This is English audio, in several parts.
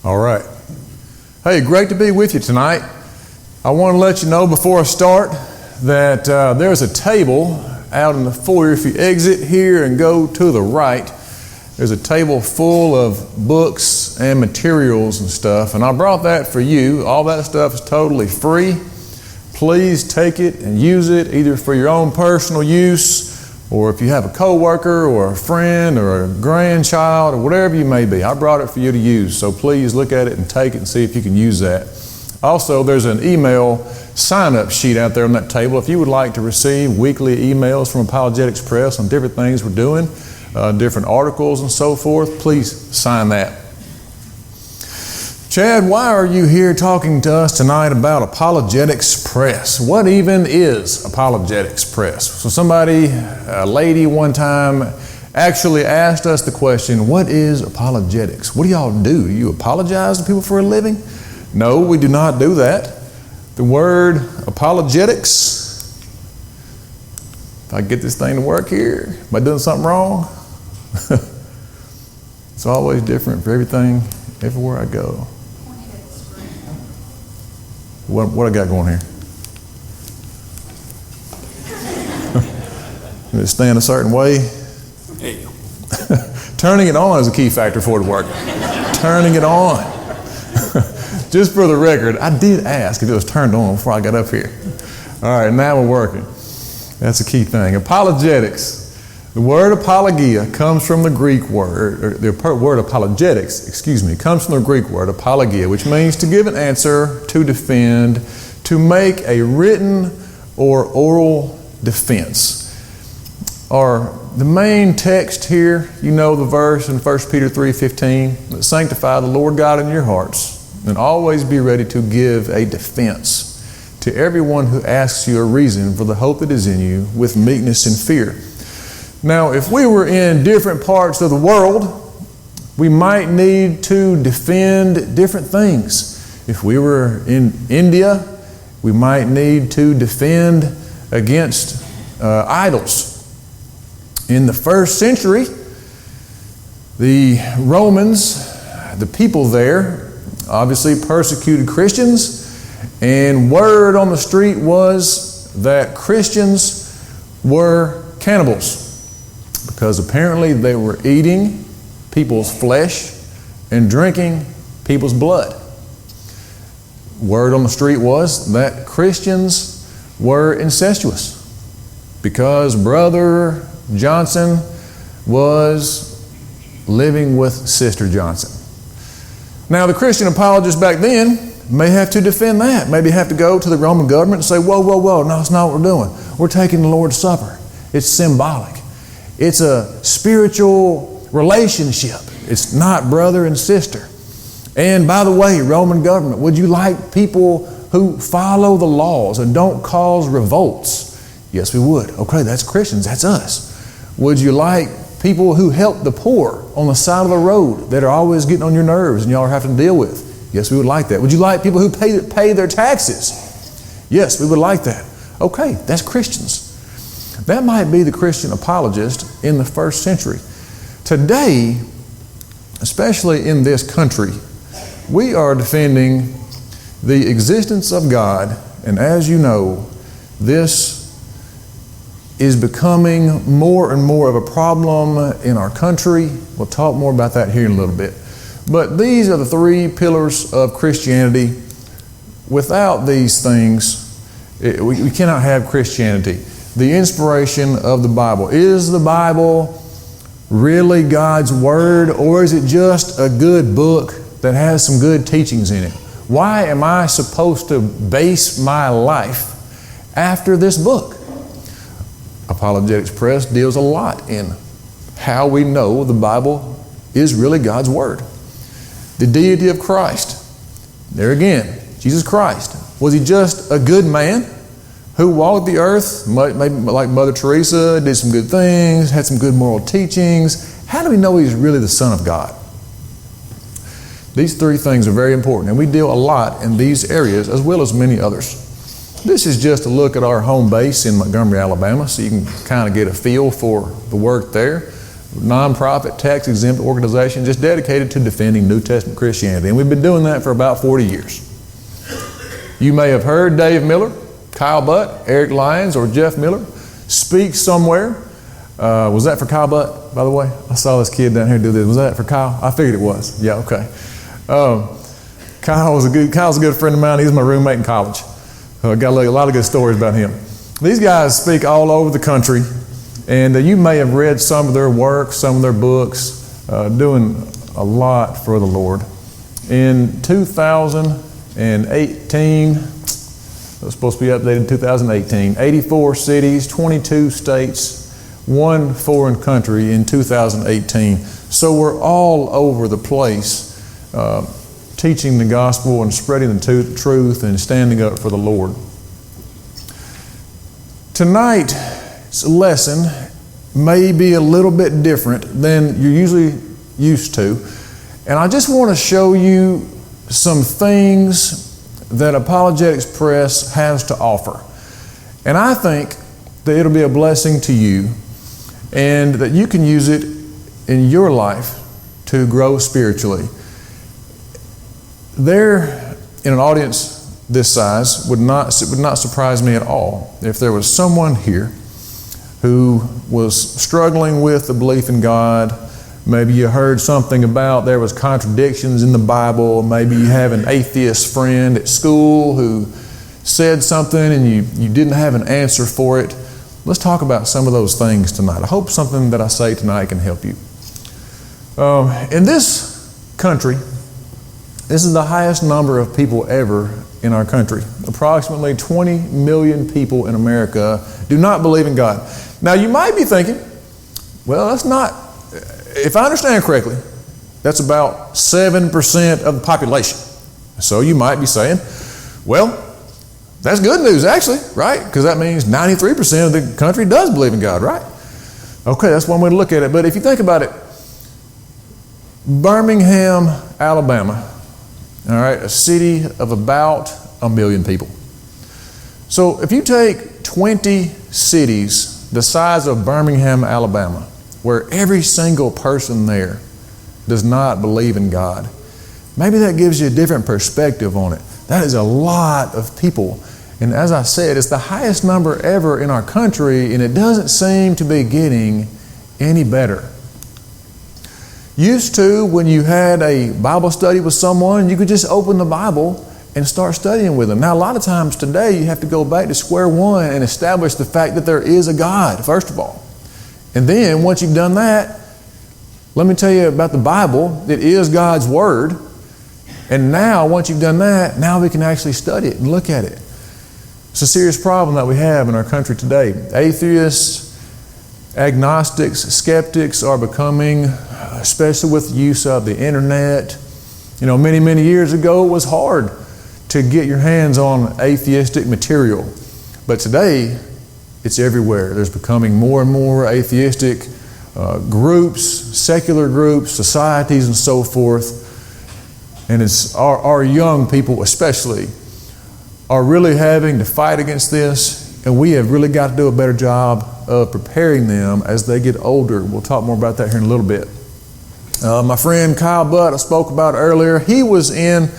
All right. Hey, great to be with you tonight. I want to let you know before I start that there's a table out in the foyer. If you exit here and go to the right, there's a table full of books and materials and stuff, and I brought that for you. All that stuff is totally free. Please take it and use it either for your own personal use, or if you have a coworker or a friend or a grandchild or whatever you may be. I brought it for you to use, so please look at it and take it and see if you can use that. Also, there's an email sign-up sheet out there on that table. If you would like to receive weekly emails from Apologetics Press on different things we're doing, different articles and so forth, please sign that. Chad, why are you here talking to us tonight about Apologetics Press? What even is Apologetics Press? So a lady one time actually asked us the question, what is apologetics? What do y'all do? Do you apologize to people for a living? No, we do not do that. The word apologetics, if I get this thing to work here, am I doing something wrong? It's always different for everything, everywhere I go. What I got going here? Does it stand a certain way? Turning it on is a key factor for it to work. Turning it on. Just for the record, I did ask if it was turned on before I got up here. All right, now we're working. That's a key thing. Apologetics. The word apologia comes from the Greek word, or the word apologetics, comes from the Greek word apologia, which means to give an answer, to defend, to make a written or oral defense. Or the main text here, you know the verse in 1 Peter 3:15, sanctify the Lord God in your hearts, and always be ready to give a defense to everyone who asks you a reason for the hope that is in you with meekness and fear. Now, if we were in different parts of the world, we might need to defend different things. If we were in India, we might need to defend against idols. In the first century, the Romans, the people there, obviously persecuted Christians, and word on the street was that Christians were cannibals, because apparently they were eating people's flesh and drinking people's blood. Word on the street was that Christians were incestuous because Brother Johnson was living with Sister Johnson. Now, the Christian apologists back then may have to defend that. Maybe have to go to the Roman government and say, whoa, no, that's not what we're doing. We're taking the Lord's Supper. It's symbolic. It's a spiritual relationship. It's not brother and sister. And by the way, Roman government, would you like people who follow the laws and don't cause revolts? Yes, we would. Okay, that's Christians. That's us. Would you like people who help the poor on the side of the road that are always getting on your nerves and y'all are having to deal with? Yes, we would like that. Would you like people who pay their taxes? Yes, we would like that. Okay, that's Christians. That might be the Christian apologist in the first century. Today, especially in this country, we are defending the existence of God, and as you know, this is becoming more and more of a problem in our country. We'll talk more about that here in a little bit. But these are the three pillars of Christianity. Without these things, we cannot have Christianity. The inspiration of the Bible. Is the Bible really God's Word, or is it just a good book that has some good teachings in it? Why am I supposed to base my life after this book? Apologetics Press deals a lot in how we know the Bible is really God's Word. The deity of Christ. There again, Jesus Christ. Was He just a good man who walked the earth, maybe like Mother Teresa, did some good things, had some good moral teachings? How do we know He's really the Son of God? These three things are very important, and we deal a lot in these areas as well as many others. This is just a look at our home base in Montgomery, Alabama, so you can kind of get a feel for the work there. nonprofit, tax-exempt organization just dedicated to defending New Testament Christianity. And we've been doing that for about 40 years. You may have heard Dave Miller, Kyle Butt, Eric Lyons, or Jeff Miller speak somewhere. Was that for Kyle Butt, by the way? I saw this kid down here do this. Was that for Kyle? I figured it was. Yeah, okay. Kyle's a good friend of mine. He was my roommate in college. Got a lot of good stories about him. These guys speak all over the country, and you may have read some of their work, some of their books, doing a lot for the Lord. In 2018, it was supposed to be updated in 2018, 84 cities, 22 states, 1 foreign country in 2018. So we're all over the place teaching the gospel and spreading the truth and standing up for the Lord. Tonight's lesson may be a little bit different than you're usually used to. And I just want to show you some things that Apologetics Press has to offer. And I think that it'll be a blessing to you and that you can use it in your life to grow spiritually. There, in an audience this size, it would not surprise me at all if there was someone here who was struggling with the belief in God. Maybe you heard something about there was contradictions in the Bible. Maybe you have an atheist friend at school who said something and you didn't have an answer for it. Let's talk about some of those things tonight. I hope something that I say tonight can help you. In this country, this is the highest number of people ever in our country. Approximately 20 million people in America do not believe in God. Now you might be thinking, well, that's not, if I understand correctly, that's about 7% of the population. So you might be saying, well, that's good news actually, right? Because that means 93% of the country does believe in God, right? Okay, that's one way to look at it. But if you think about it, Birmingham, Alabama, all right, a city of about 1 million people. So if you take 20 cities the size of Birmingham, Alabama, where every single person there does not believe in God, maybe that gives you a different perspective on it. That is a lot of people. And as I said, it's the highest number ever in our country, and it doesn't seem to be getting any better. Used to, when you had a Bible study with someone, you could just open the Bible and start studying with them. Now, a lot of times today, you have to go back to square one and establish the fact that there is a God, first of all. And then, once you've done that, let me tell you about the Bible. It is God's Word. And now, once you've done that, now we can actually study it and look at it. It's a serious problem that we have in our country today. Atheists, agnostics, skeptics are becoming, especially with the use of the internet. You know, many, many years ago, it was hard to get your hands on atheistic material. But today, it's everywhere. There's becoming more and more atheistic groups, secular groups, societies, and so forth. And it's our young people especially are really having to fight against this, and we have really got to do a better job of preparing them as they get older. We'll talk more about that here in a little bit. My friend Kyle Butt, I spoke about earlier, he was in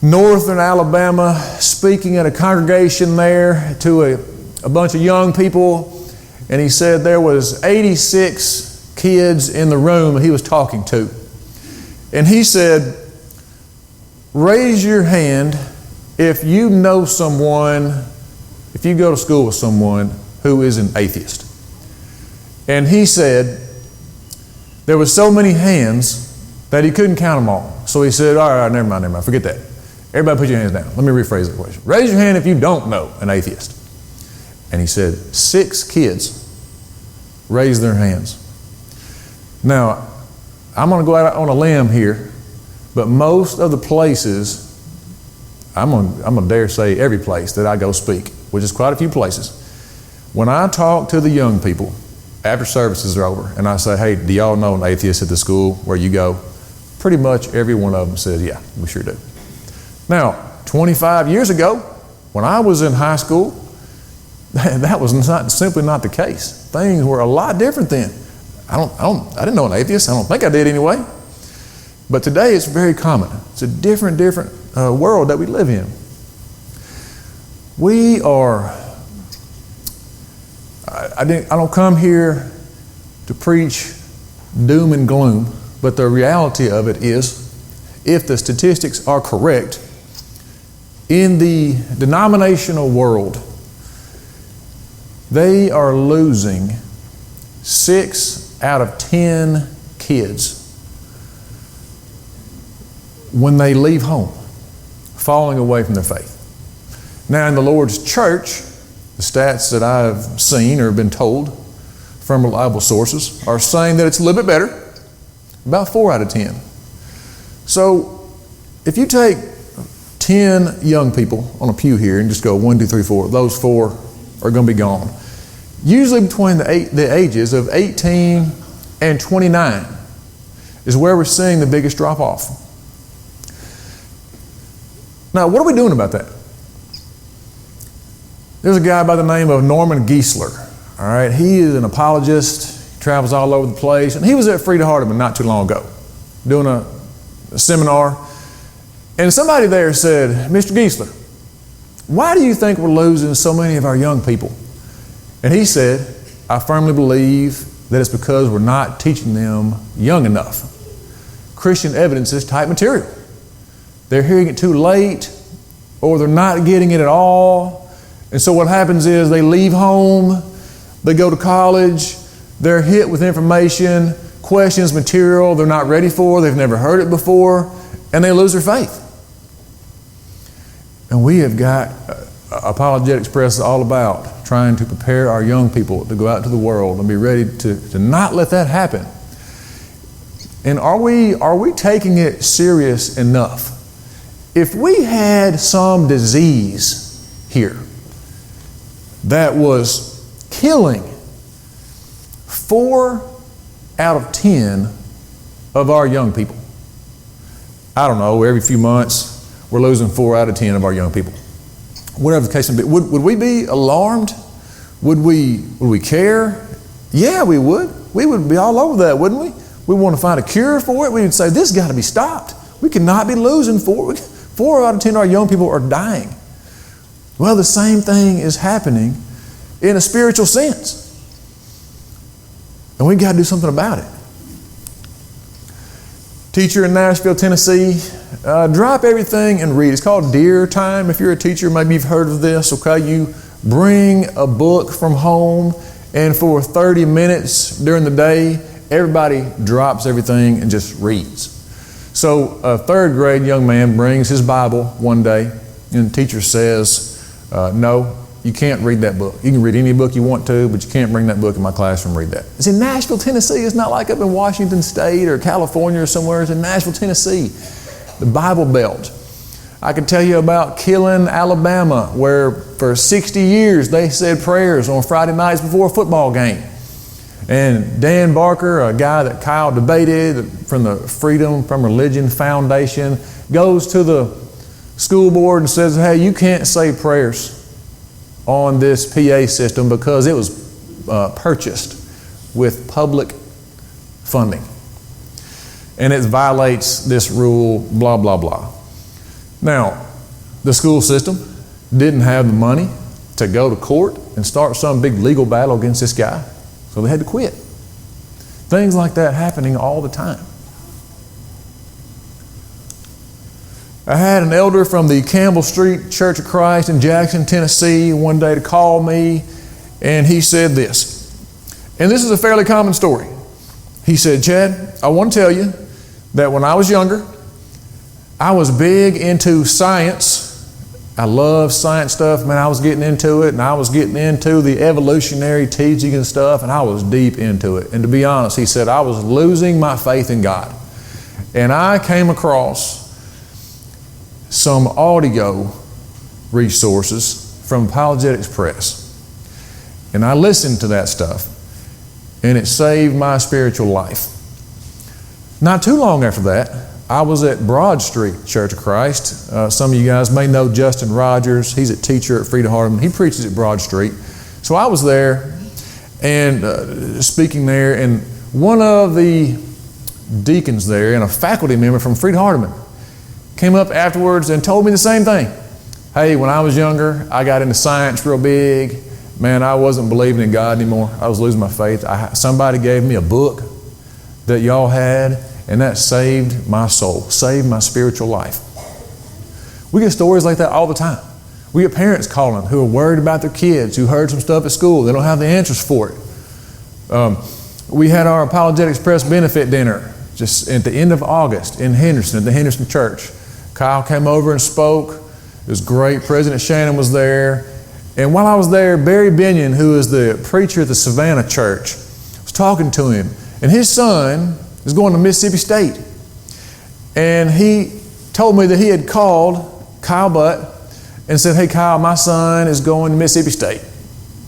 northern Alabama speaking at a congregation there to a bunch of young people, and he said there was 86 kids in the room he was talking to. And he said, raise your hand if you know someone, if you go to school with someone who is an atheist. And he said there were so many hands that he couldn't count them all. So he said, all right, never mind, forget that. Everybody put your hands down. Let me rephrase the question. Raise your hand if you don't know an atheist. And he said 6 kids raised their hands. Now, I'm going to go out on a limb here, but most of the places, I'm going to dare say every place that I go speak, which is quite a few places, when I talk to the young people after services are over and I say, hey, do y'all know an atheist at the school where you go? Pretty much every one of them says, yeah, we sure do. Now, 25 years ago, when I was in high school, that was simply not the case. Things were a lot different then. I didn't know an atheist. I don't think I did anyway. But today it's very common. It's a different world that we live in. We are, I don't come here to preach doom and gloom, but the reality of it is, if the statistics are correct, in the denominational world, they are losing 6 out of 10 kids when they leave home, falling away from their faith. Now, in the Lord's church, the stats that I've seen or been told from reliable sources are saying that it's a little bit better, about 4 out of 10. So, if you take 10 young people on a pew here and just go 1, 2, 3, 4, those 4 are going to be gone. Usually between the ages of 18 and 29 is where we're seeing the biggest drop off. Now, what are we doing about that? There's a guy by the name of Norman Geisler. All right, he is an apologist, travels all over the place, and he was at Frieda Hardeman not too long ago, doing a seminar, and somebody there said, "Mr. Geisler, why do you think we're losing so many of our young people?" And he said, "I firmly believe that it's because we're not teaching them young enough. Christian evidences type material. They're hearing it too late, or they're not getting it at all. And so what happens is they leave home, they go to college, they're hit with information, questions, material they're not ready for, they've never heard it before, and they lose their faith." And we have got Apologetics Press is all about trying to prepare our young people to go out to the world and be ready to not let that happen. And are we taking it serious enough? If we had some disease here that was killing 4 out of 10 of our young people, I don't know, every few months we're losing 4 out of 10 of our young people. Whatever the case may be, would we be alarmed? Would we care? Yeah, we would. We would be all over that, wouldn't we? We want to find a cure for it. We would say, this has got to be stopped. We cannot be losing 4 out of 10 of our young people are dying. Well, the same thing is happening in a spiritual sense. And we've got to do something about it. Teacher in Nashville, Tennessee, drop everything and read. It's called Dear Time. If you're a teacher, maybe you've heard of this, okay? You bring a book from home, and for 30 minutes during the day, everybody drops everything and just reads. So a 3rd grade young man brings his Bible one day, and the teacher says, "No, you can't read that book. You can read any book you want to, but you can't bring that book in my classroom and read that." It's in Nashville, Tennessee. It's not like up in Washington State or California or somewhere. It's in Nashville, Tennessee, the Bible Belt. I could tell you about Killen, Alabama, where for 60 years they said prayers on Friday nights before a football game. And Dan Barker, a guy that Kyle debated from the Freedom from Religion Foundation, goes to the school board and says, "Hey, you can't say prayers on this PA system because it was purchased with public funding. And it violates this rule, blah, blah, blah." Now, the school system didn't have the money to go to court and start some big legal battle against this guy, so they had to quit. Things like that happening all the time. I had an elder from the Campbell Street Church of Christ in Jackson, Tennessee, one day to call me, and he said this. And this is a fairly common story. He said, "Chad, I want to tell you that when I was younger, I was big into science. I love science stuff. Man, I was getting into it, and I was getting into the evolutionary teaching and stuff, and I was deep into it. And to be honest," he said, "I was losing my faith in God. And I came across some audio resources from Apologetics Press. And I listened to that stuff, and it saved my spiritual life." Not too long after that, I was at Broad Street Church of Christ. Some of you guys may know Justin Rogers. He's a teacher at Frieda Hardeman. He preaches at Broad Street. So I was there and speaking there, and One of the deacons there and a faculty member from Freed-Hardeman came up afterwards and told me the same thing. Hey, when I was younger, I got into science real big. Man, I wasn't believing in God anymore. I was losing my faith. Somebody gave me a book that y'all had, and that saved my soul, saved my spiritual life. We get stories like that all the time. We get parents calling who are worried about their kids, who heard some stuff at school. They don't have the answers for it. We had our Apologetics Press benefit dinner just at the end of August in Henderson, at the Henderson Church. Kyle came over and spoke. It was great. President Shannon was there. And while I was there, Barry Binion, who is the preacher at the Savannah Church, was talking to him. And his son is going to Mississippi State. And he told me that he had called Kyle Butt and said, hey, Kyle, my son is going to Mississippi State.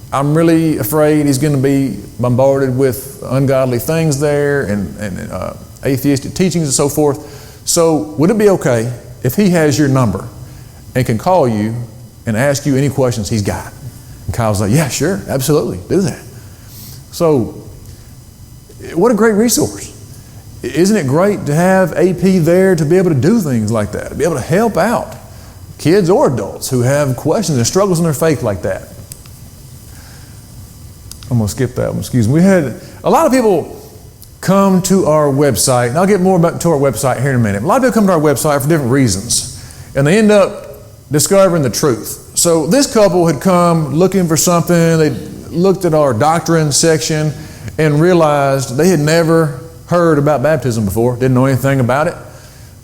I'm really afraid he's going to be bombarded with ungodly things there and atheistic teachings and so forth. So would it be okay if he has your number and can call you and ask you any questions he's got? And Kyle's like, yeah, sure, absolutely, do that. So what a great resource. Isn't it great to have AP there to be able to do things like that, to be able to help out kids or adults who have questions and struggles in their faith like that? I'm going to skip that one, excuse me. We had a lot of people come to our website, and I'll get more to our website here in a minute. A lot of people come to our website for different reasons, and they end up discovering the truth. So this couple had come looking for something. They looked at our doctrine section and realized they had never heard about baptism before, didn't know anything about it.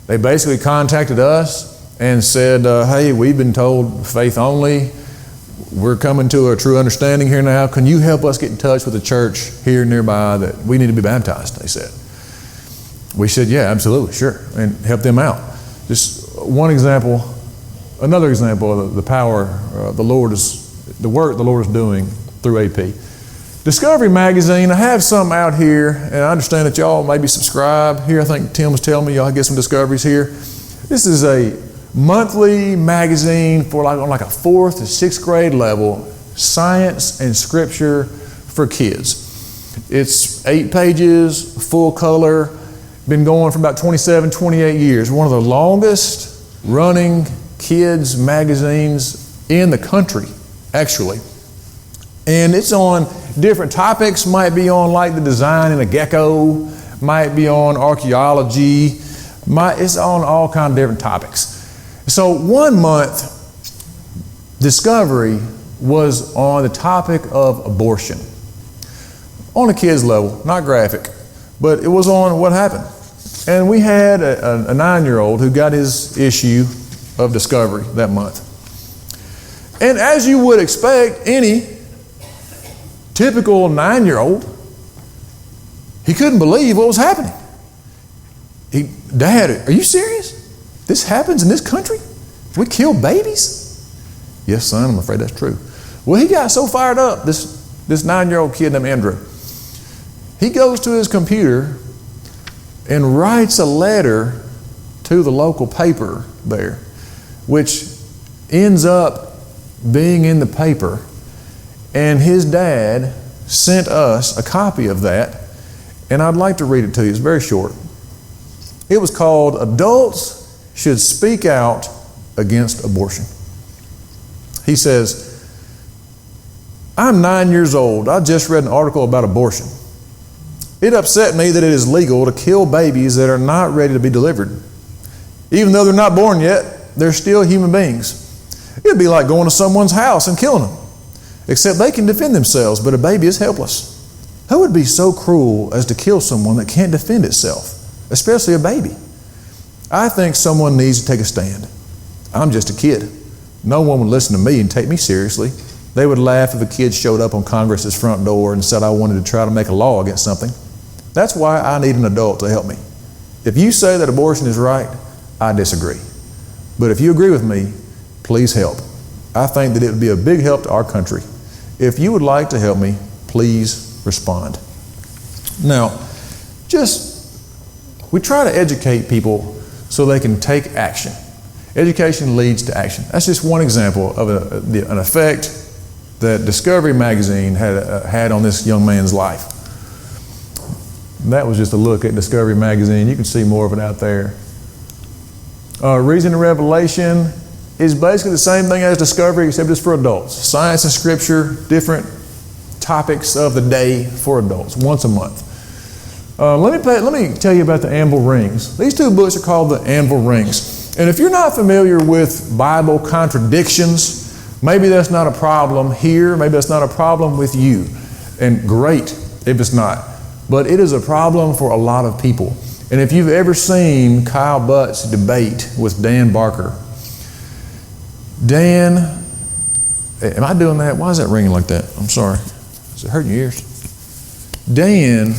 They basically contacted us and said, hey, we've been told faith only. We're coming to a true understanding here now. Can you help us get in touch with a church here nearby that we need to be baptized? They said. We said, yeah, absolutely, sure, and help them out. Just one example, another example of the power the work the Lord is doing through AP. Discovery Magazine, I have some out here, and I understand that y'all maybe subscribe here. I think Tim was telling me y'all get some discoveries here. This is a monthly magazine for on a 4th to 6th grade level, science and scripture for kids. It's 8 pages, full color, been going for about 27, 28 years. One of the longest running kids magazines in the country, actually. And it's on different topics, might be on like the design in a gecko, might be on archaeology, it's on all kinds of different topics. So 1 month, Discovery was on the topic of abortion. On a kid's level, not graphic, but it was on what happened. And we had a 9-year-old who got his issue of Discovery that month. And as you would expect, any typical 9-year-old, he couldn't believe what was happening. Dad, are you serious? This happens in this country? We kill babies? Yes, son, I'm afraid that's true. Well, he got so fired up, this 9-year-old kid named Andrew. He goes to his computer and writes a letter to the local paper there, which ends up being in the paper. And his dad sent us a copy of that, and I'd like to read it to you. It's very short. It was called Adults Should Speak Out Against Abortion. He says, I'm 9 years old. I just read an article about abortion. It upset me that it is legal to kill babies that are not ready to be delivered. Even though they're not born yet, they're still human beings. It would be like going to someone's house and killing them, except they can defend themselves, but a baby is helpless. Who would be so cruel as to kill someone that can't defend itself, especially a baby? I think someone needs to take a stand. I'm just a kid. No one would listen to me and take me seriously. They would laugh if a kid showed up on Congress's front door and said I wanted to try to make a law against something. That's why I need an adult to help me. If you say that abortion is right, I disagree. But if you agree with me, please help. I think that it would be a big help to our country. If you would like to help me, please respond. Now, we try to educate people so they can take action. Education leads to action. That's just one example of an effect that Discovery Magazine had on this young man's life. That was just a look at Discovery Magazine. You can see more of it out there. Reason and Revelation is basically the same thing as Discovery, except it's for adults. Science and Scripture, different topics of the day for adults, once a month. Let me tell you about the Anvil Rings. These two books are called the Anvil Rings. And if you're not familiar with Bible contradictions, maybe that's not a problem here, maybe that's not a problem with you. And great if it's not. But it is a problem for a lot of people. And if you've ever seen Kyle Butt's debate with Dan Barker, Dan, am I doing that? Why is that ringing like that? I'm sorry. Is it hurting your ears? Dan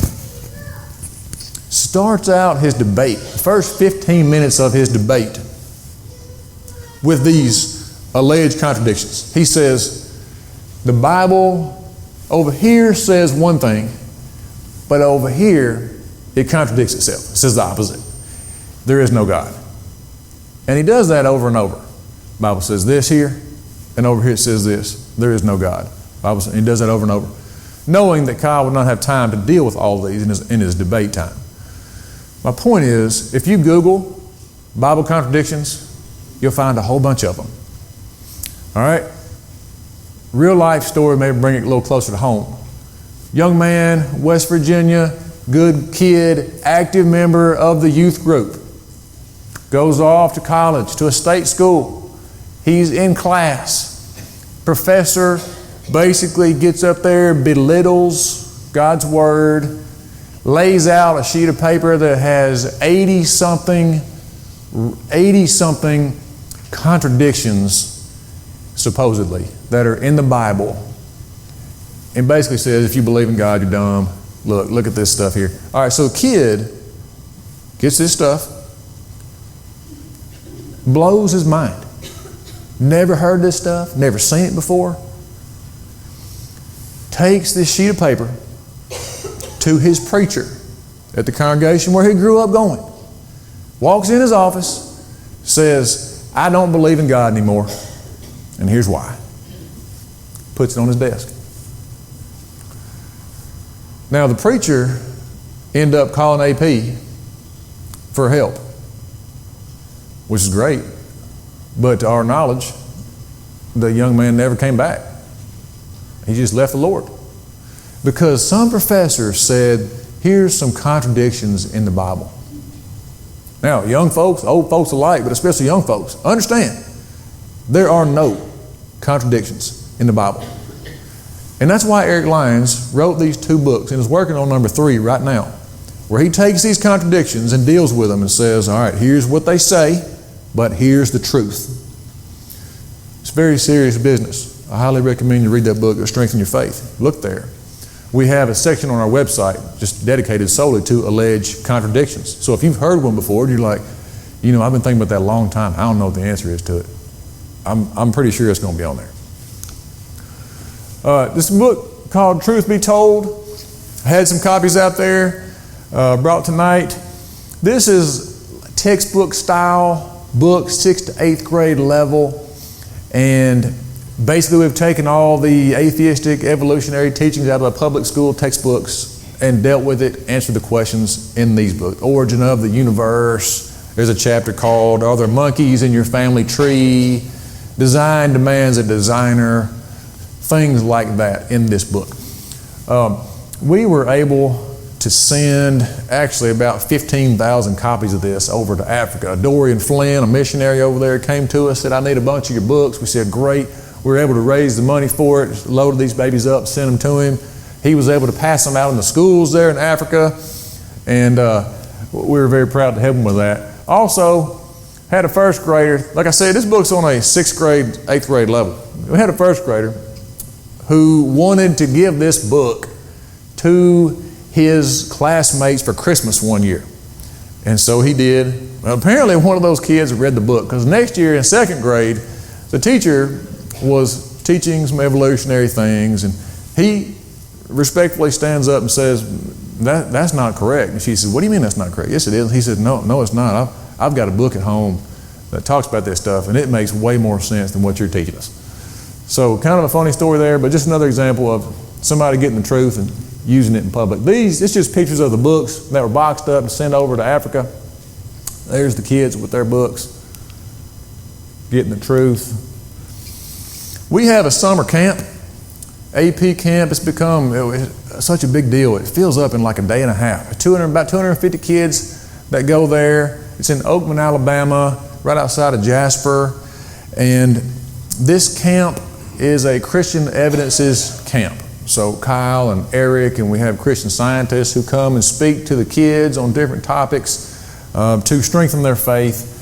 starts out his debate, the first 15 minutes of his debate, with these alleged contradictions. He says, the Bible over here says one thing, but over here it contradicts itself. It says the opposite. There is no God. And he does that over and over. The Bible says this here, and over here it says this. There is no God. He does that over and over, knowing that Kyle would not have time to deal with all of these in his debate time. My point is, if you Google Bible contradictions, you'll find a whole bunch of them. All right? Real life story, maybe bring it a little closer to home. Young man, West Virginia, good kid, active member of the youth group. Goes off to college, to a state school. He's in class. Professor basically gets up there, belittles God's Word, lays out a sheet of paper that has 80-something contradictions, supposedly, that are in the Bible. And basically says, if you believe in God, you're dumb. Look at this stuff here. All right, so the kid gets this stuff, blows his mind. Never heard this stuff, never seen it before. Takes this sheet of paper to his preacher at the congregation where he grew up going. Walks in his office, says, I don't believe in God anymore, and here's why. Puts it on his desk. Now the preacher ended up calling AP for help, which is great. But to our knowledge, the young man never came back. He just left the Lord. Because some professor said, here's some contradictions in the Bible. Now, young folks, old folks alike, but especially young folks, understand there are no contradictions in the Bible. And that's why Eric Lyons wrote these two books and is working on number 3 right now, where he takes these contradictions and deals with them and says, all right, here's what they say, but here's the truth. It's very serious business. I highly recommend you read that book, It'll Strengthen Your Faith. Look there. We have a section on our website just dedicated solely to alleged contradictions. So if you've heard one before, you're like, I've been thinking about that a long time. I don't know what the answer is to it. I'm pretty sure it's going to be on there. This book called Truth Be Told. I had some copies out there, brought tonight. This is textbook style book, 6th to 8th grade level. And basically we've taken all the atheistic evolutionary teachings out of the public school textbooks and dealt with it, answered the questions in these books. Origin of the universe. There's a chapter called Are There Monkeys in Your Family Tree? Design Demands a Designer. Things like that in this book. We were able to send actually about 15,000 copies of this over to Africa. Dorian Flynn, a missionary over there, came to us, said, I need a bunch of your books. We said, great. We were able to raise the money for it, loaded these babies up, sent them to him. He was able to pass them out in the schools there in Africa, and we were very proud to help him with that. Also, had a first grader. Like I said, this book's on a 6th grade, 8th grade level. We had a first grader who wanted to give this book to his classmates for Christmas one year. And so he did. Well, apparently one of those kids read the book, because next year in 2nd grade, the teacher was teaching some evolutionary things, and he respectfully stands up and says, that's not correct. And she said, what do you mean that's not correct? Yes, it is. He said, no, it's not. I've got a book at home that talks about this stuff, and it makes way more sense than what you're teaching us. So kind of a funny story there, but just another example of somebody getting the truth and using it in public. It's just pictures of the books that were boxed up and sent over to Africa. There's the kids with their books, getting the truth. We have a summer camp, AP camp. It's become such a big deal. It fills up in like a day and a half. About 250 kids that go there. It's in Oakman, Alabama, right outside of Jasper. And this camp is a Christian Evidences camp. So Kyle and Eric, and we have Christian scientists who come and speak to the kids on different topics to strengthen their faith.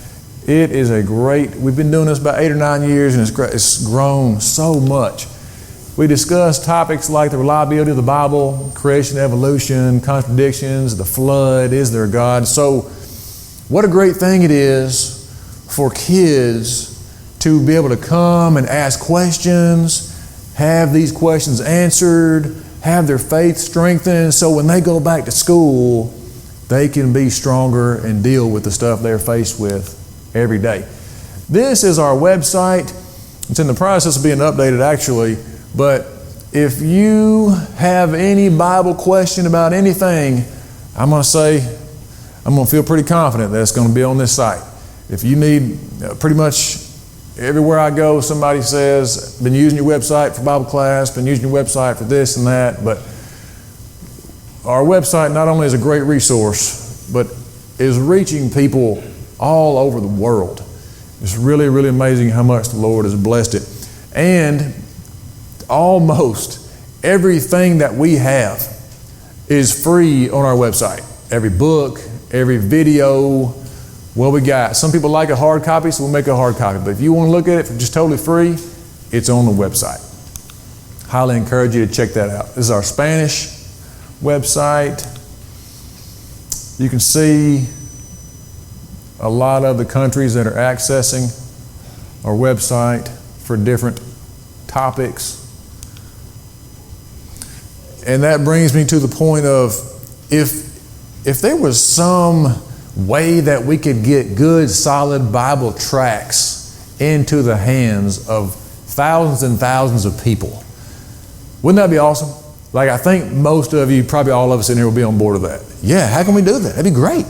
It is we've been doing this about 8 or 9 years, and it's grown so much. We discuss topics like the reliability of the Bible, creation, evolution, contradictions, the flood, is there a God? So what a great thing it is for kids to be able to come and ask questions, have these questions answered, have their faith strengthened, so when they go back to school, they can be stronger and deal with the stuff they're faced with every day. This is our website. It's in the process of being updated actually, but if you have any Bible question about anything, I'm going to feel pretty confident that it's going to be on this site. If you need pretty much everywhere I go, somebody says, been using your website for Bible class, been using your website for this and that, but our website not only is a great resource, but is reaching people all over the world. It's really, really amazing how much the Lord has blessed it. And almost everything that we have is free on our website. Every book, every video, what we got. Some people like a hard copy, so we'll make a hard copy. But if you want to look at it for just totally free, it's on the website. Highly encourage you to check that out. This is our Spanish website. You can see a lot of the countries that are accessing our website for different topics. And that brings me to the point of if there was some way that we could get good, solid Bible tracts into the hands of thousands and thousands of people, wouldn't that be awesome? Like, I think most of you, probably all of us in here, will be on board with that. Yeah, how can we do that? That'd be great.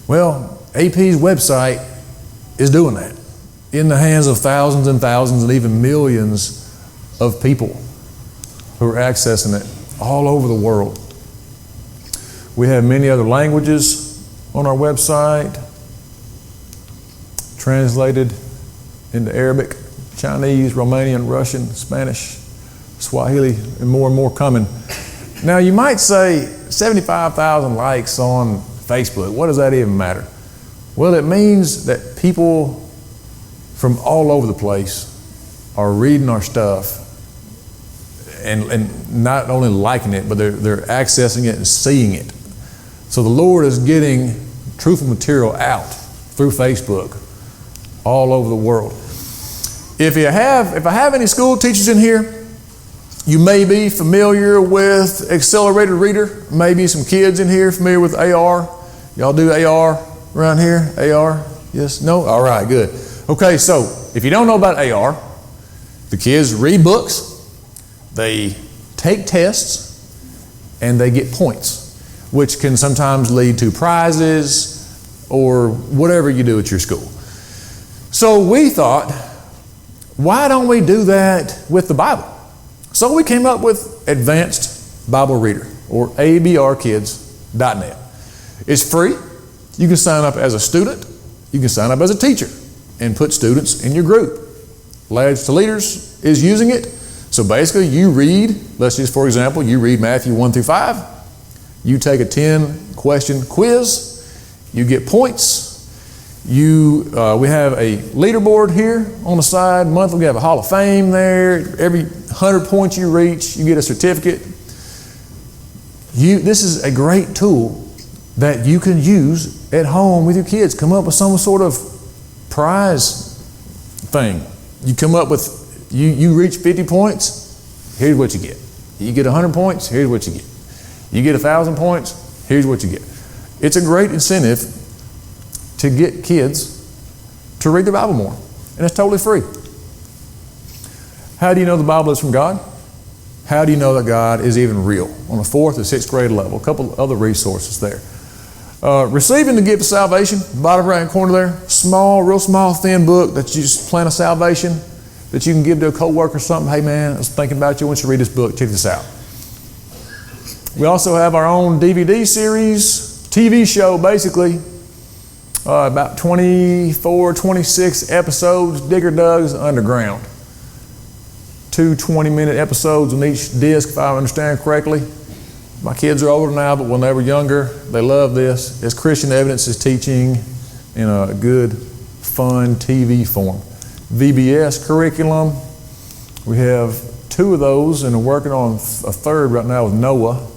Well, AP's website is doing that in the hands of thousands and thousands and even millions of people who are accessing it all over the world. We have many other languages on our website, translated into Arabic, Chinese, Romanian, Russian, Spanish, Swahili, and more coming. Now you might say 75,000 likes on Facebook. What does that even matter? Well, it means that people from all over the place are reading our stuff and not only liking it, but they're accessing it and seeing it. So the Lord is getting truthful material out through Facebook all over the world. If I have any school teachers in here, you may be familiar with Accelerated Reader. Maybe some kids in here familiar with AR. Y'all do AR around here? AR? Yes? No? All right, good. Okay, so if you don't know about AR, the kids read books, they take tests, and they get points, which can sometimes lead to prizes or whatever you do at your school. So we thought, why don't we do that with the Bible? So we came up with Advanced Bible Reader, or abrkids.net. It's free. You can sign up as a student. You can sign up as a teacher and put students in your group. Lads to Leaders is using it. So basically you read, let's just for example, you read Matthew 1 through 5. You take a 10-question quiz. You get points. We have a leaderboard here on the side. Monthly, we have a Hall of Fame there. Every 100 points you reach, you get a certificate. This is a great tool that you can use at home with your kids. Come up with some sort of prize thing. You come up with, you reach 50 points, here's what you get. You get 100 points, here's what you get. You get 1,000 points, here's what you get. It's a great incentive to get kids to read the Bible more. And it's totally free. How do you know the Bible is from God? How do you know that God is even real? On the 4th or 6th grade level. A couple other resources there. Receiving the gift of salvation, bottom right corner there. Small, real small, thin book that's just plan of salvation that you can give to a coworker or something. Hey man, I was thinking about you. I want you to read this book. Check this out. We also have our own DVD series, TV show basically. About 24, 26 episodes, Digger Doug's Underground. 2 20-minute episodes on each disc, if I understand correctly. My kids are older now, but when they were younger, they love this. It's Christian Evidence is teaching in a good, fun TV form. VBS curriculum, we have 2 of those, and we're working on a 3rd right now with Noah.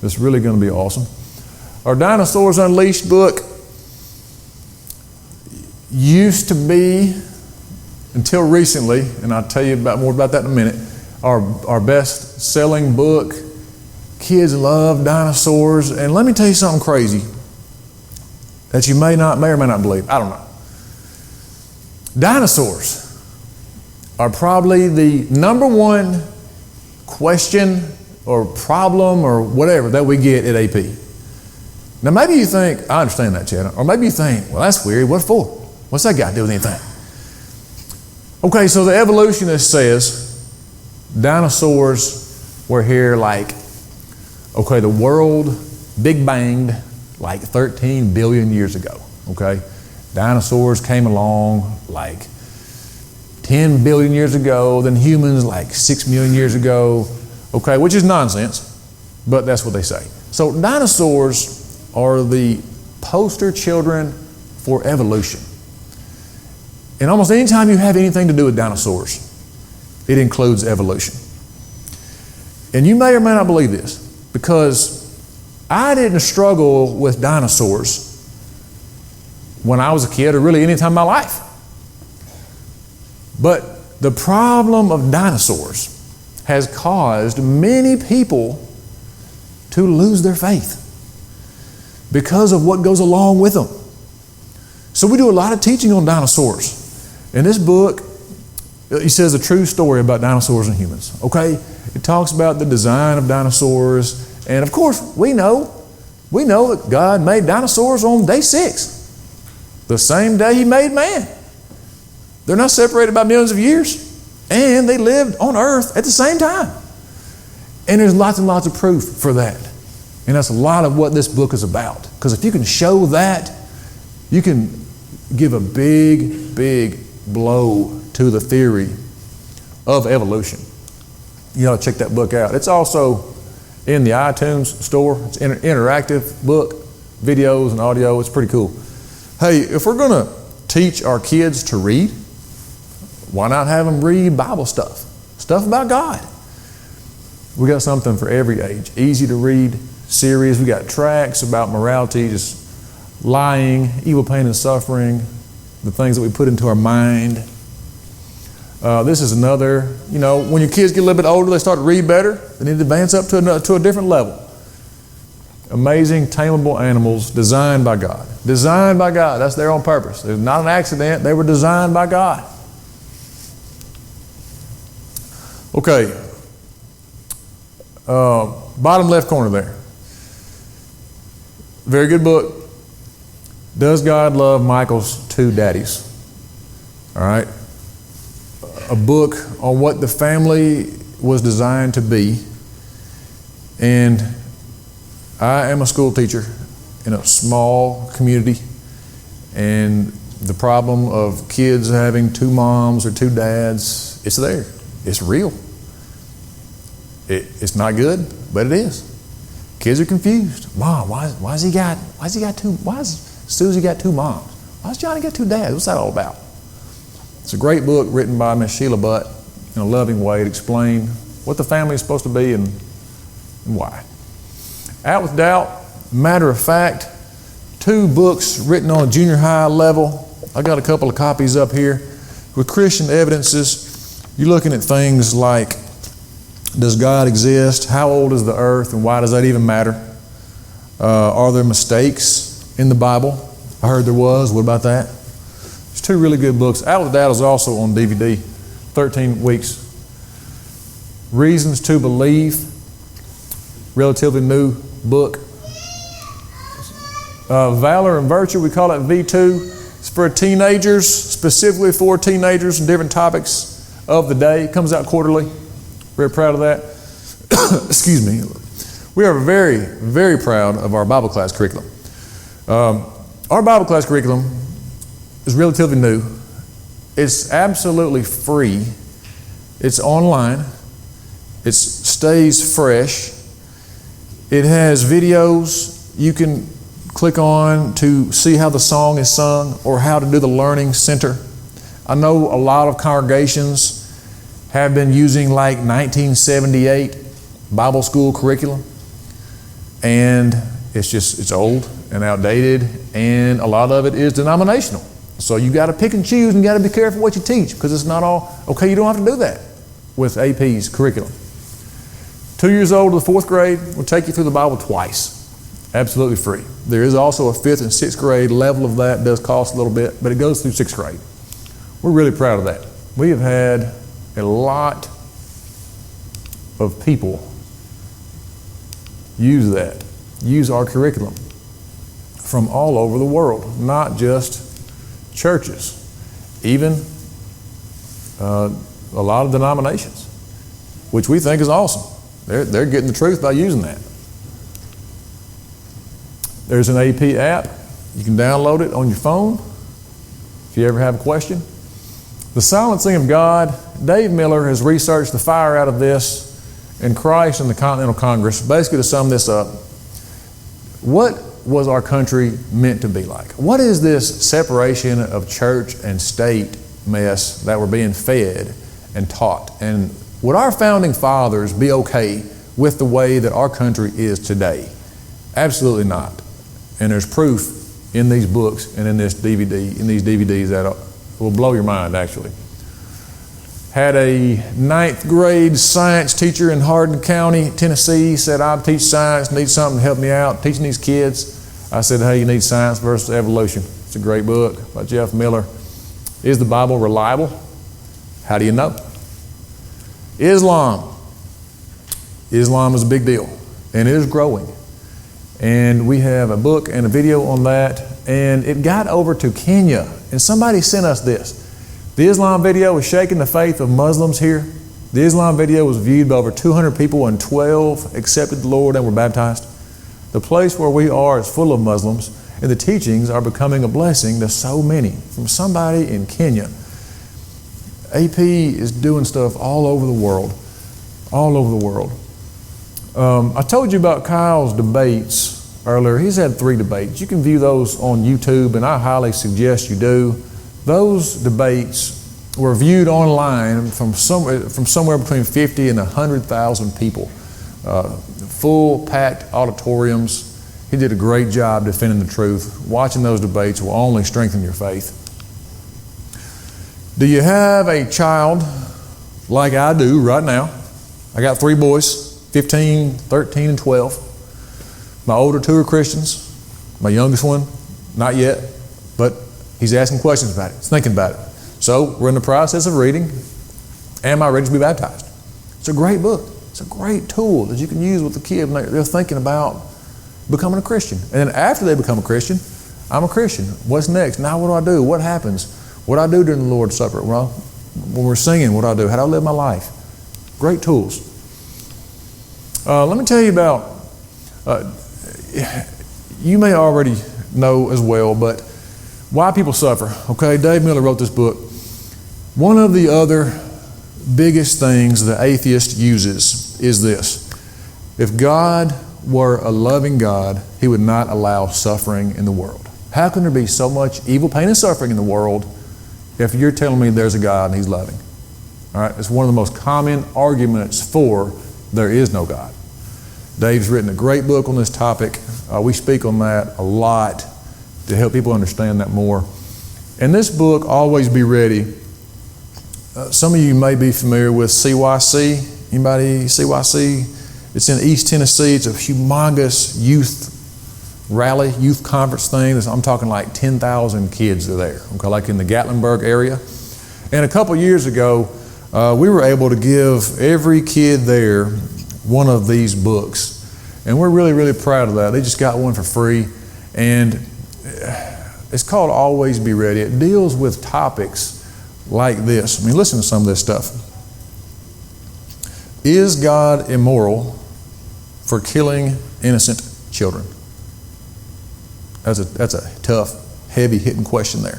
It's really going to be awesome. Our Dinosaurs Unleashed book used to be, until recently, and I'll tell you more about that in a minute, our best-selling book. Kids love dinosaurs, and let me tell you something crazy that you may or may not believe. I don't know. Dinosaurs are probably the number one question or problem or whatever that we get at AP. Now maybe you think, I understand that, Chad, or maybe you think, well, that's weird. What for? What's that got to do with anything? Okay, so the evolutionist says dinosaurs were here the world big banged like 13 billion years ago, okay? Dinosaurs came along like 10 billion years ago, then humans like 6 million years ago, okay, which is nonsense, but that's what they say. So dinosaurs are the poster children for evolution. And almost any time you have anything to do with dinosaurs, it includes evolution. And you may or may not believe this, because I didn't struggle with dinosaurs when I was a kid or really any time in my life. But the problem of dinosaurs has caused many people to lose their faith because of what goes along with them. So we do a lot of teaching on dinosaurs. In this book, he says a true story about dinosaurs and humans, okay? It talks about the design of dinosaurs. And of course, we know that God made dinosaurs on day 6, the same day he made man. They're not separated by millions of years, and they lived on earth at the same time. And there's lots and lots of proof for that. And that's a lot of what this book is about. Because if you can show that, you can give a big, big blow to the theory of evolution. You ought to check that book out. It's also in the iTunes store. It's an interactive book, videos and audio. It's pretty cool. Hey, if we're going to teach our kids to read, why not have them read Bible stuff about God? We got something for every age. Easy to read series. We got tracts about morality, just lying, evil, pain, and suffering, the things that we put into our mind. This is another, when your kids get a little bit older, they start to read better. They need to advance up to a different level. Amazing, tameable animals designed by God. Designed by God. That's there on purpose. It's not an accident. They were designed by God. Okay. Bottom left corner there. Very good book. Does God Love Michael's Two Daddies? All right. A book on what the family was designed to be. And I am a school teacher in a small community, and the problem of kids having two moms or two dads, it's there. It's real. It's not good, but it is. Kids are confused. Mom, why has Susie got two moms? Why does Johnny got two dads? What's that all about? It's a great book written by Miss Sheila Butt in a loving way to explain what the family is supposed to be and why. Out with Doubt, matter of fact, 2 books written on a junior high level. I got a couple of copies up here with Christian evidences. You're looking at things like, does God exist? How old is the earth? And why does that even matter? Are there mistakes in the Bible? I heard there was. What about that? There's 2 really good books. Out with Doubt is also on DVD, 13 weeks. Reasons to Believe, relatively new book. Valor and Virtue, we call it V2. It's for teenagers, specifically for teenagers and different topics of the day. It comes out quarterly. Very proud of that. Excuse me. We are very, very proud of our Bible class curriculum. Our Bible class curriculum is relatively new. It's absolutely free. It's online. It stays fresh. It has videos you can click on to see how the song is sung or how to do the learning center. I know a lot of congregations have been using like 1978 Bible school curriculum, and it's old and outdated, and a lot of it is denominational. So you got to pick and choose, and you got to be careful what you teach, because it's not all okay. You don't have to do that with AP's curriculum. 2 years old to the 4th grade will take you through the Bible twice, absolutely free. There is also a 5th and 6th grade level of that. It does cost a little bit, but it goes through 6th grade. We're really proud of that. We have had a lot of people use our curriculum from all over the world, not just churches, even a lot of denominations, which we think is awesome. They're getting the truth by using that. There's an AP app. You can download it on your phone if you ever have a question. The Silencing of God. Dave Miller has researched the fire out of this in Christ and the Continental Congress. Basically, to sum this up, what was our country meant to be like? What is this separation of church and state mess that we're being fed and taught? And would our founding fathers be okay with the way that our country is today? Absolutely not. And there's proof in these books and in these DVDs that will blow your mind, actually. Had a 9th grade science teacher in Hardin County, Tennessee, said, I teach science, need something to help me out, teaching these kids. I said, hey, you need Science versus Evolution. It's a great book by Jeff Miller. Is the Bible reliable? How do you know? Islam. Islam is a big deal, and it is growing. And we have a book and a video on that, and it got over to Kenya, and somebody sent us this. The Islam video was shaking the faith of Muslims here. The Islam video was viewed by over 200 people, and 12 accepted the Lord and were baptized. The place where we are is full of Muslims, and the teachings are becoming a blessing to so many. From somebody in Kenya. AP is doing stuff all over the world. All over the world. I told you about Kyle's debates earlier. He's had 3 debates. You can view those on YouTube, and I highly suggest you do. Those debates were viewed online from somewhere between 50 and 100,000 people. Full packed auditoriums. He did a great job defending the truth. Watching those debates will only strengthen your faith. Do you have a child like I do right now? I got 3 boys, 15, 13, and 12. My older 2 are Christians. My youngest one, not yet, but he's asking questions about it. He's thinking about it. So we're in the process of reading, Am I Ready to Be Baptized? It's a great book. It's a great tool that you can use with the kid when they're thinking about becoming a Christian. And then after they become a Christian, I'm a Christian. What's next? Now what do? What happens? What do I do during the Lord's Supper? Well, when we're singing, what do I do? How do I live my life? Great tools. Let me tell you about, you may already know as well, but why people suffer. Okay, Dave Miller wrote this book. One of the other biggest things the atheist uses is this. If God were a loving God, He would not allow suffering in the world. How can there be so much evil, pain, and suffering in the world if you're telling me there's a God and He's loving? All right, it's one of the most common arguments for there is no God. Dave's written a great book on this topic. We speak on that a lot to help people understand that more. In this book, Always Be Ready, some of you may be familiar with CYC. Anybody CYC? It's in East Tennessee. It's a humongous youth rally, youth conference thing. I'm talking like 10,000 kids are there, okay, like in the Gatlinburg area. And a couple years ago, we were able to give every kid there one of these books. And we're really, really proud of that. They just got one for free. And it's called Always Be Ready. It deals with topics like this. I mean, listen to some of this stuff. Is God immoral for killing innocent children? That's a tough, heavy-hitting question there.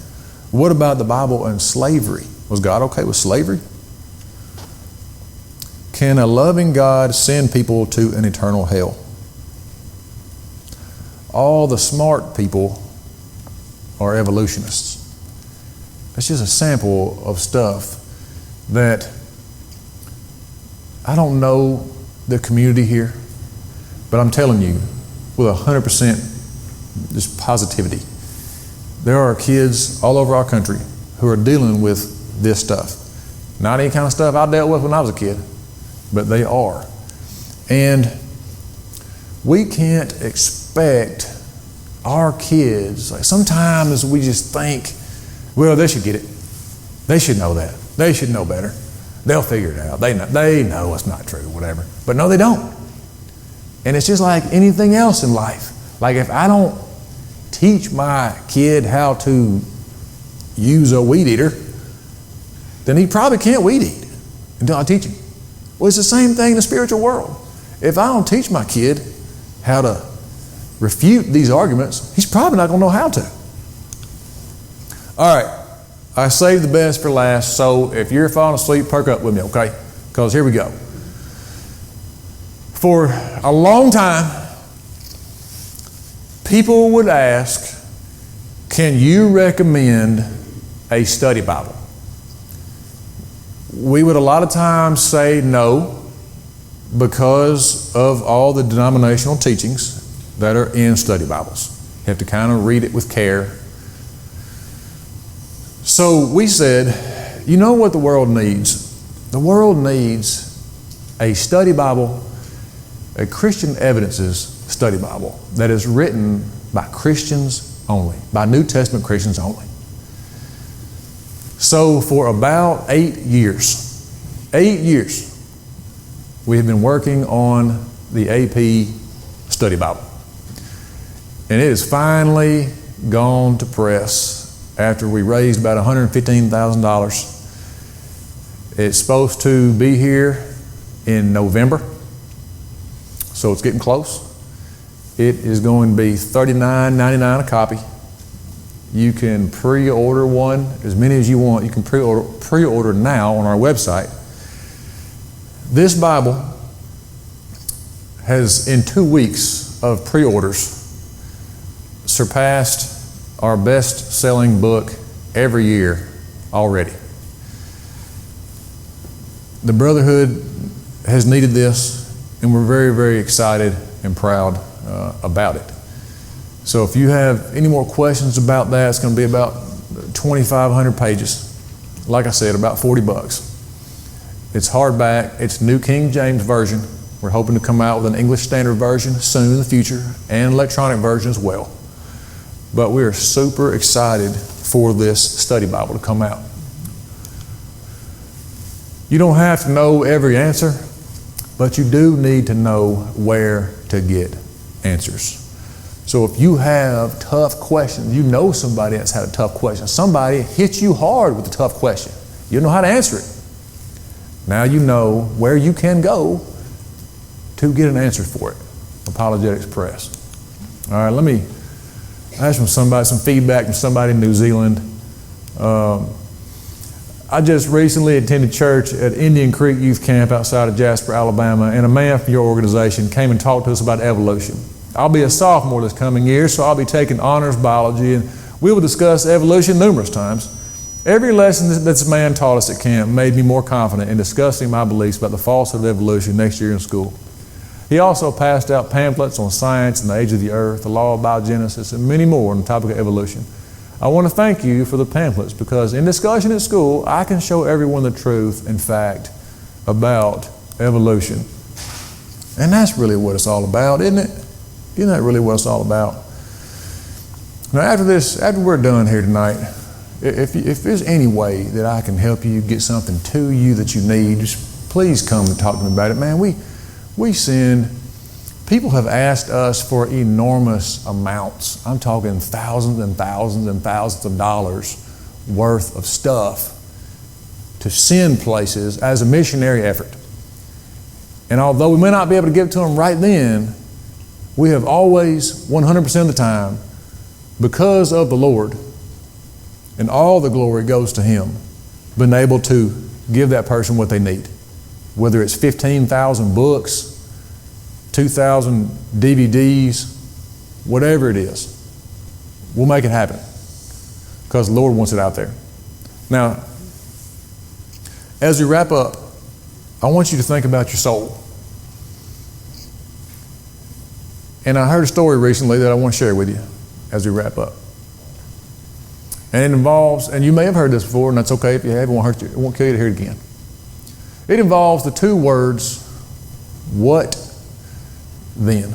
What about the Bible and slavery? Was God okay with slavery? Can a loving God send people to an eternal hell? All the smart people are evolutionists. That's just a sample of stuff that I don't know the community here, but I'm telling you with 100% just positivity, there are kids all over our country who are dealing with this stuff. Not any kind of stuff I dealt with when I was a kid, but they are. And we can't expect our kids, like sometimes we just think, well, they should get it. They should know that. They should know better. They'll figure it out. They know it's not true, whatever. But no, they don't. And it's just like anything else in life. Like if I don't teach my kid how to use a weed eater, then he probably can't weed eat until I teach him. Well, it's the same thing in the spiritual world. If I don't teach my kid how to refute these arguments, he's probably not going to know how to. All right, I saved the best for last, so if you're falling asleep, perk up with me, okay? Because here we go. For a long time, people would ask, can you recommend a study Bible? We would a lot of times say no because of all the denominational teachings that are in study Bibles. You have to kind of read it with care. So we said, you know what the world needs? The world needs a study Bible, a Christian Evidences study Bible that is written by Christians only, by New Testament Christians only. So for about 8 years, we have been working on the AP study Bible. And it has finally gone to press after we raised about $115,000. It's supposed to be here in November, so it's getting close. It is going to be $39.99 a copy. You can pre-order one, as many as you want. You can pre-order now on our website. This Bible has, in 2 weeks of pre-orders, surpassed our best-selling book every year already. The Brotherhood has needed this, and we're very, very excited and proud about it. So if you have any more questions about that, it's going to be about 2,500 pages. Like I said, about $40. It's hardback. It's New King James Version. We're hoping to come out with an English Standard Version soon in the future and electronic version as well. But we are super excited for this study Bible to come out. You don't have to know every answer, but you do need to know where to get answers. So if you have tough questions, you know somebody that's had a tough question. Somebody hits you hard with a tough question. You know how to answer it. Now you know where you can go to get an answer for it. Apologetics Press. All right, let me ask from somebody, some feedback from somebody in New Zealand. I just recently attended church at Indian Creek Youth Camp outside of Jasper, Alabama, and a man from your organization came and talked to us about evolution. I'll be a sophomore this coming year, so I'll be taking honors biology, and we will discuss evolution numerous times. Every lesson that this man taught us at camp made me more confident in discussing my beliefs about the falsehood of evolution next year in school. He also passed out pamphlets on science and the age of the earth, the law of biogenesis, and many more on the topic of evolution. I want to thank you for the pamphlets because in discussion at school, I can show everyone the truth and fact about evolution. And that's really what it's all about, isn't it? Isn't that really what it's all about? Now after we're done here tonight, if there's any way that I can help you get something to you that you need, just please come and talk to me about it. Man, we send, people have asked us for enormous amounts. I'm talking thousands and thousands and thousands of dollars worth of stuff to send places as a missionary effort. And although we may not be able to give it to them right then, we have always, 100% of the time, because of the Lord, and all the glory goes to Him, been able to give that person what they need. Whether it's 15,000 books, 2,000 DVDs, whatever it is, we'll make it happen because the Lord wants it out there. Now, as we wrap up, I want you to think about your soul. And I heard a story recently that I want to share with you as we wrap up. And it involves, and you may have heard this before, and that's okay if you have, it won't hurt you, it won't kill you to hear it again. It involves the two words, what then?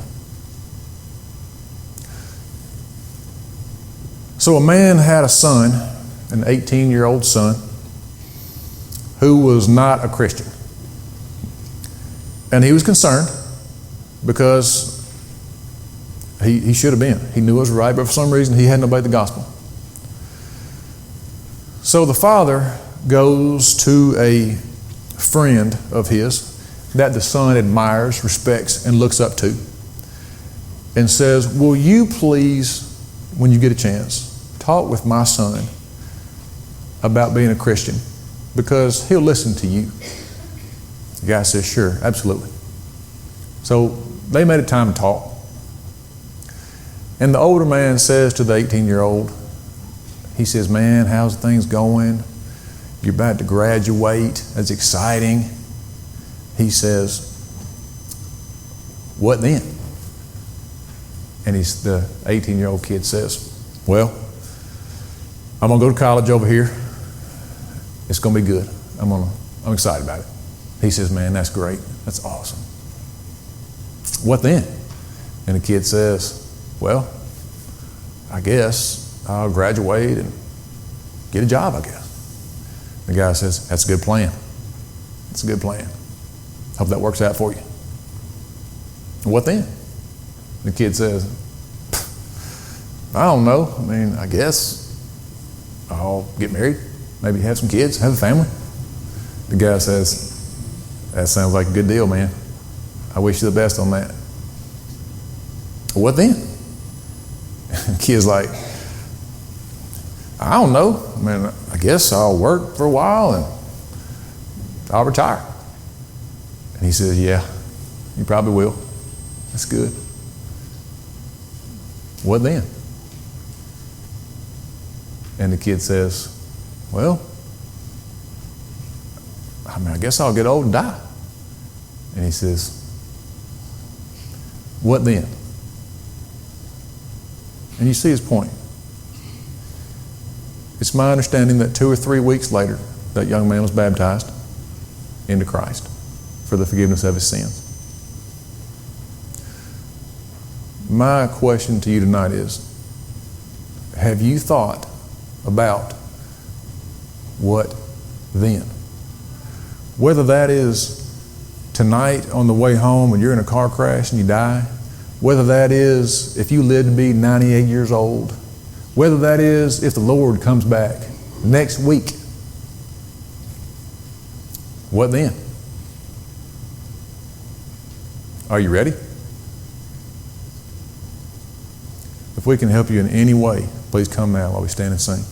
So a man had a son, an 18-year-old son, who was not a Christian. And he was concerned because he should have been. He knew it was right, but for some reason he hadn't obeyed the gospel. So the father goes to a friend of his that the son admires, respects, and looks up to, and says, will you please, when you get a chance, talk with my son about being a Christian, because he'll listen to you. The guy says, sure, absolutely. So they made a time to talk. And the older man says to the 18-year-old, he says, man, how's things going? You're about to graduate. That's exciting. He says, what then? And the 18-year-old kid says, well, I'm going to go to college over here. It's going to be good. I'm excited about it. He says, man, that's great. That's awesome. What then? And the kid says, well, I guess I'll graduate and get a job, I guess. The guy says, that's a good plan. That's a good plan. Hope that works out for you. What then? The kid says, I don't know. I mean, I guess I'll get married, maybe have some kids, have a family. The guy says, that sounds like a good deal, man. I wish you the best on that. What then? The kid's like, I don't know. I mean, I guess I'll work for a while and I'll retire. And he says, yeah, you probably will. That's good. What then? And the kid says, well, I mean, I guess I'll get old and die. And he says, what then? And you see his point. It's my understanding that 2 or 3 weeks later, that young man was baptized into Christ for the forgiveness of his sins. My question to you tonight is, have you thought about what then? Whether that is tonight on the way home and you're in a car crash and you die, whether that is if you live to be 98 years old, whether that is if the Lord comes back next week, what then? Are you ready? If we can help you in any way, please come now while we stand and sing.